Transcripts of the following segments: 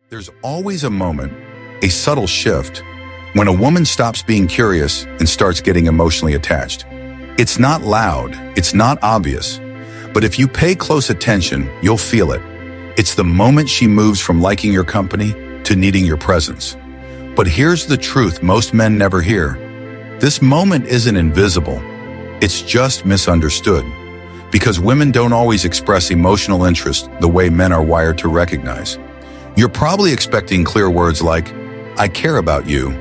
There's always a moment, a subtle shift, when a woman stops being curious and starts getting emotionally attached. It's not loud, it's not obvious, but if you pay close attention, you'll feel it. It's the moment she moves from liking your company to needing your presence. But here's the truth most men never hear. This moment isn't invisible, it's just misunderstood. Because women don't always express emotional interest the way men are wired to recognize. You're probably expecting clear words like, "I care about you,"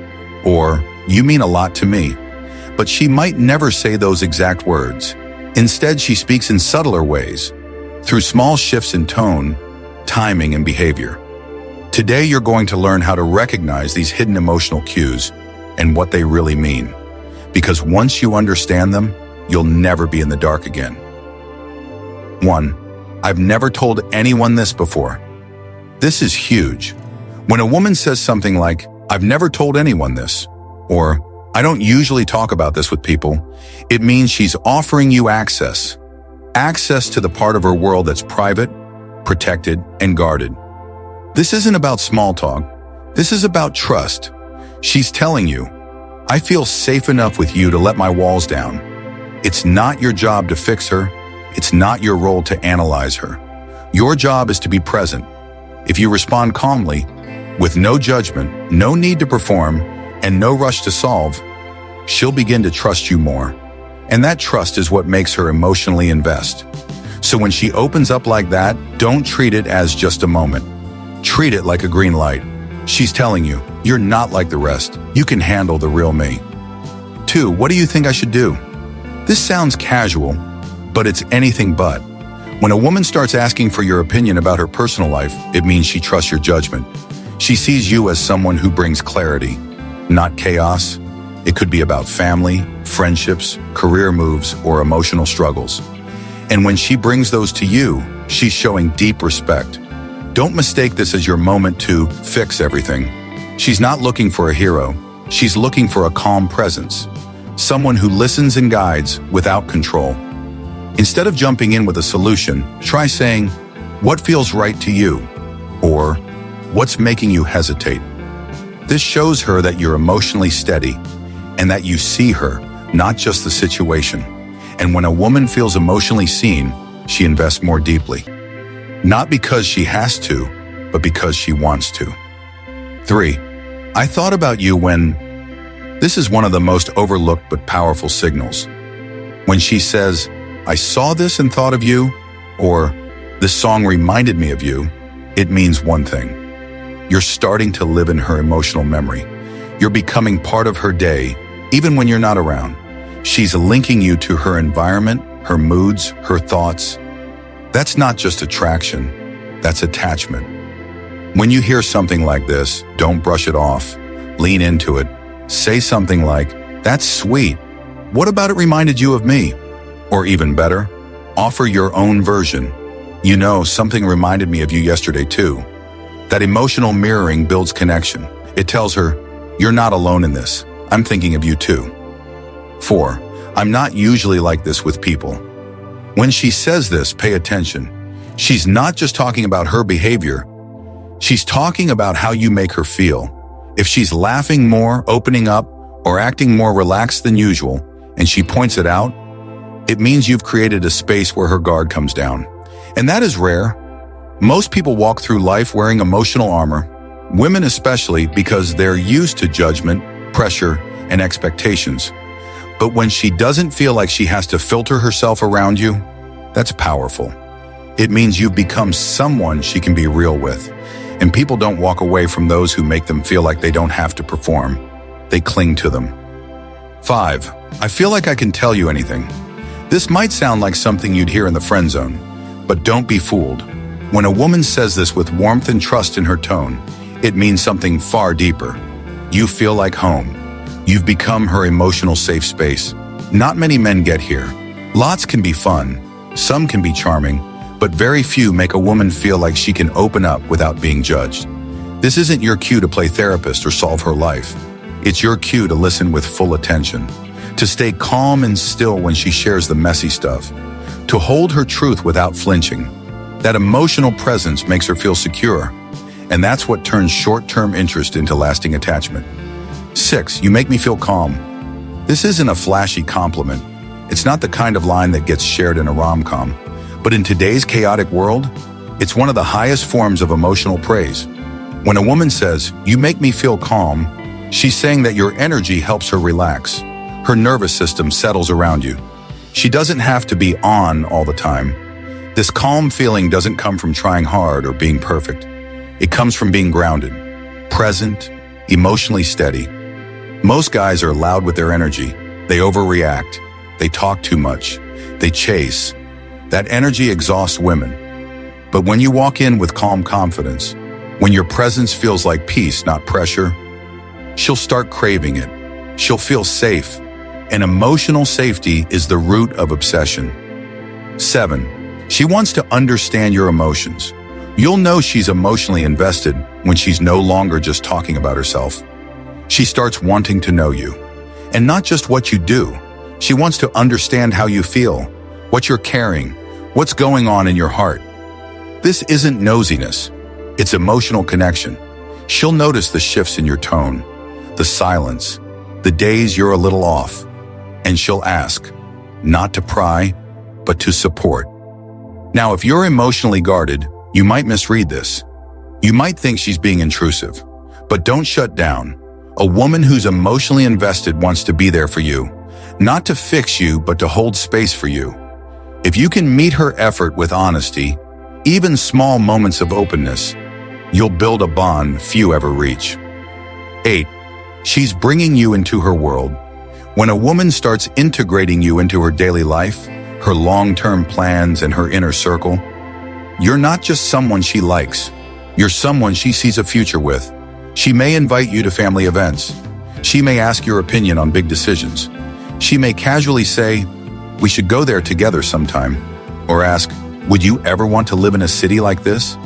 or "You mean a lot to me." But she might never say those exact words. Instead, she speaks in subtler ways, through small shifts in tone, timing, and behavior. Today, you're going to learn how to recognize these hidden emotional cues and what they really mean. Because once you understand them, you'll never be in the dark again. 1. I've never told anyone this before. This is huge. When a woman says something like, "I've never told anyone this," or "I don't usually talk about this with people," it means she's offering you access. Access to the part of her world that's private, protected, and guarded. This isn't about small talk. This is about trust. She's telling you, "I feel safe enough with you to let my walls down." It's not your job to fix her. It's not your role to analyze her. Your job is to be present. If you respond calmly, with no judgment, no need to perform, and no rush to solve, she'll begin to trust you more. And that trust is what makes her emotionally invest. So when she opens up like that, don't treat it as just a moment. Treat it like a green light. She's telling you, you're not like the rest. You can handle the real me. 2. What do you think I should do? This sounds casual, but it's anything but. When a woman starts asking for your opinion about her personal life, it means she trusts your judgment. She sees you as someone who brings clarity, not chaos. It could be about family, friendships, career moves, or emotional struggles. And when she brings those to you, she's showing deep respect. Don't mistake this as your moment to fix everything. She's not looking for a hero. She's looking for a calm presence, someone who listens and guides without control. Instead of jumping in with a solution, try saying, "What feels right to you?" Or, "What's making you hesitate?" This shows her that you're emotionally steady and that you see her, not just the situation. And when a woman feels emotionally seen, she invests more deeply. Not because she has to, but because she wants to. 3. I thought about you when... This is one of the most overlooked but powerful signals. When she says, "I saw this and thought of you," or "This song reminded me of you," it means one thing. You're starting to live in her emotional memory. You're becoming part of her day, even when you're not around. She's linking you to her environment, her moods, her thoughts. That's not just attraction, that's attachment. When you hear something like this, don't brush it off. Lean into it. Say something like, "That's sweet. What about it reminded you of me?" Or even better, offer your own version. "You know, something reminded me of you yesterday too." That emotional mirroring builds connection. It tells her, "You're not alone in this. I'm thinking of you too." 4. I'm not usually like this with people. When she says this, pay attention. She's not just talking about her behavior. She's talking about how you make her feel. If she's laughing more, opening up, or acting more relaxed than usual, and she points it out, it means you've created a space where her guard comes down. And that is rare. Most people walk through life wearing emotional armor, women especially, because they're used to judgment, pressure, and expectations. But when she doesn't feel like she has to filter herself around you, that's powerful. It means you've become someone she can be real with. And people don't walk away from those who make them feel like they don't have to perform. They cling to them. 5. I feel like I can tell you anything. This might sound like something you'd hear in the friend zone, but don't be fooled. When a woman says this with warmth and trust in her tone, it means something far deeper. You feel like home. You've become her emotional safe space. Not many men get here. Lots can be fun, some can be charming, but very few make a woman feel like she can open up without being judged. This isn't your cue to play therapist or solve her life. It's your cue to listen with full attention, to stay calm and still when she shares the messy stuff, to hold her truth without flinching. That emotional presence makes her feel secure. And that's what turns short-term interest into lasting attachment. 6. You make me feel calm. This isn't a flashy compliment. It's not the kind of line that gets shared in a rom-com. But in today's chaotic world, it's one of the highest forms of emotional praise. When a woman says, "You make me feel calm," she's saying that your energy helps her relax. Her nervous system settles around you. She doesn't have to be on all the time. This calm feeling doesn't come from trying hard or being perfect. It comes from being grounded, present, emotionally steady. Most guys are loud with their energy. They overreact. They talk too much. They chase. That energy exhausts women. But when you walk in with calm confidence, when your presence feels like peace, not pressure, she'll start craving it. She'll feel safe. And emotional safety is the root of obsession. 7. She wants to understand your emotions. You'll know she's emotionally invested when she's no longer just talking about herself. She starts wanting to know you. And not just what you do. She wants to understand how you feel, what you're carrying, what's going on in your heart. This isn't nosiness. It's emotional connection. She'll notice the shifts in your tone, the silence, the days you're a little off. And she'll ask, not to pry, but to support. Now, if you're emotionally guarded, you might misread this. You might think she's being intrusive. But don't shut down. A woman who's emotionally invested wants to be there for you. Not to fix you, but to hold space for you. If you can meet her effort with honesty, even small moments of openness, you'll build a bond few ever reach. 8. She's bringing you into her world. When a woman starts integrating you into her daily life, her long-term plans and her inner circle, you're not just someone she likes. You're someone she sees a future with. She may invite you to family events. She may ask your opinion on big decisions. She may casually say, "We should go there together sometime." Or ask, "Would you ever want to live in a city like this?"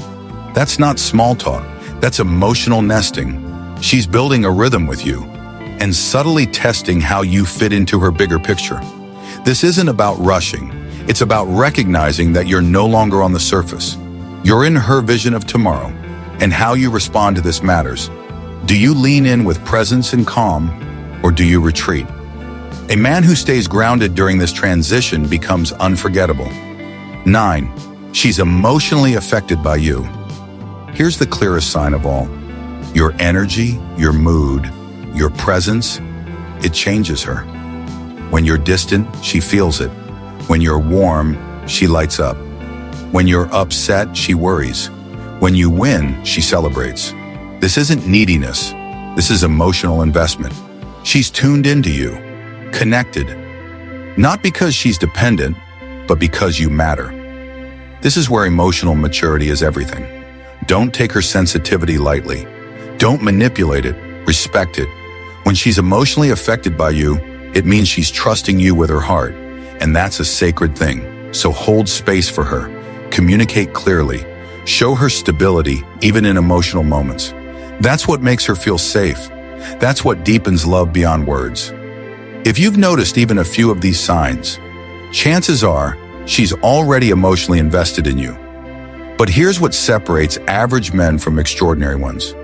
That's not small talk. That's emotional nesting. She's building a rhythm with you and subtly testing how you fit into her bigger picture. This isn't about rushing. It's about recognizing that you're no longer on the surface. You're in her vision of tomorrow, and how you respond to this matters. Do you lean in with presence and calm, or do you retreat? A man who stays grounded during this transition becomes unforgettable. 9. She's emotionally affected by you. Here's the clearest sign of all. Your energy, your mood, your presence, it changes her. When you're distant, she feels it. When you're warm, she lights up. When you're upset, she worries. When you win, she celebrates. This isn't neediness. This is emotional investment. She's tuned into you, connected. Not because she's dependent, but because you matter. This is where emotional maturity is everything. Don't take her sensitivity lightly. Don't manipulate it, respect it. When she's emotionally affected by you, it means she's trusting you with her heart, and that's a sacred thing. So hold space for her, communicate clearly, show her stability even in emotional moments. That's what makes her feel safe. That's what deepens love beyond words. If you've noticed even a few of these signs, chances are she's already emotionally invested in you. But here's what separates average men from extraordinary ones.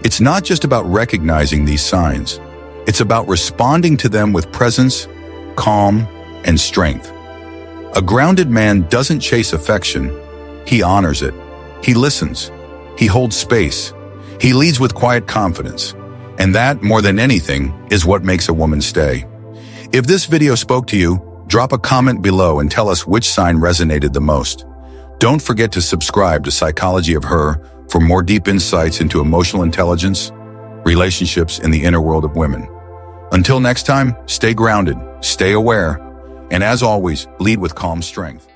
It's not just about recognizing these signs. It's about responding to them with presence, calm, and strength. A grounded man doesn't chase affection. He honors it. He listens. He holds space. He leads with quiet confidence. And that, more than anything, is what makes a woman stay. If this video spoke to you, drop a comment below and tell us which sign resonated the most. Don't forget to subscribe to Psychology of Her for more deep insights into emotional intelligence, relationships, and the inner world of women. Until next time, stay grounded, stay aware, and as always, lead with calm strength.